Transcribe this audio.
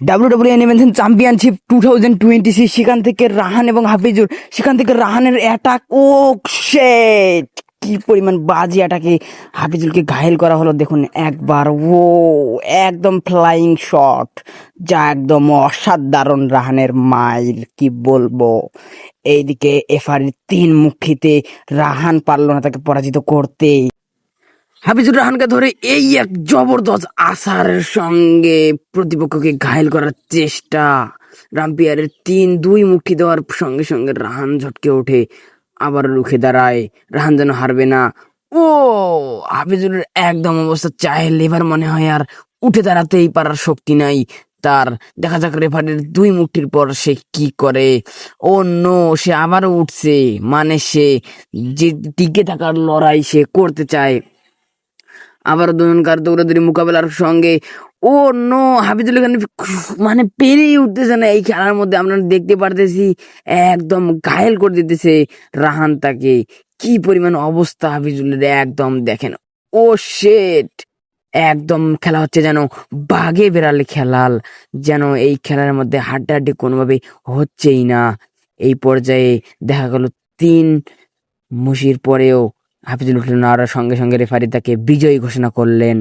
WWE animation championship 2026, সেখান থেকে রাহান এবং হাফিজুর, সেখান থেকে রাহানের অ্যাটাক, ও শেট, কি পরিমাণ বাজি অ্যাটাকে হাফিজুলকে ঘায়েল করা হলো দেখুন একবার। ও একদম ফ্লাইং শট, যা একদম অসাধারণ রাহানের মাইল, কি বলবো। এইদিকে এফআরের 3 মুখীতে রাহান পারল না তাকে পরাজিত করতে। হাফিজুর রহমানকে ধরে এই এক জবরদস্ত আসারের সঙ্গে প্রতিপক্ষকে ঘায়েল করার চেষ্টা। রামপিয়ারের 2 মুখী দেওয়ার সঙ্গে সঙ্গে রাহান ঝটকে ওঠে, আবার রুখে দাঁড়ায়। রাহান যেন হারবে না। ও হাফিজুরের একদম অবস্থা চায় লেভার মনে হয়, আর উঠে দাঁড়াতেই পারার শক্তি নাই তার। দেখা যাক রেফারির 2 মুক্তির পর সে কি করে। ও নো, সে আবারও উঠছে, মানে সে যে টিকে থাকার লড়াই সে করতে চায়। আবার দুজনকার দৌড়াদৌড়ি মোকাবেলার সঙ্গে ও নো, হাফিজুল এখানে মানে পেরেই উঠতেছে না। এই খেলার মধ্যে আমরা দেখতে পারতেছি একদম ঘায়েল করে দিতেছে রাহান তাকে। কি পরিমাণ অবস্থা হাফিজুলের, একদম দেখেন। ও শেট, একদম খেলা হচ্ছে যেন বাঘে বেড়ালে খেলাল, যেন এই খেলার মধ্যে হাড্ডাহাড্ডি কোনোভাবে হচ্ছেই না। এই পর্যায়ে দেখা গেল 3 মুশির পরেও হাফিজুল উঠলেন না, আর সঙ্গে সঙ্গে রেফারি তাকে বিজয়ী ঘোষণা করলেন।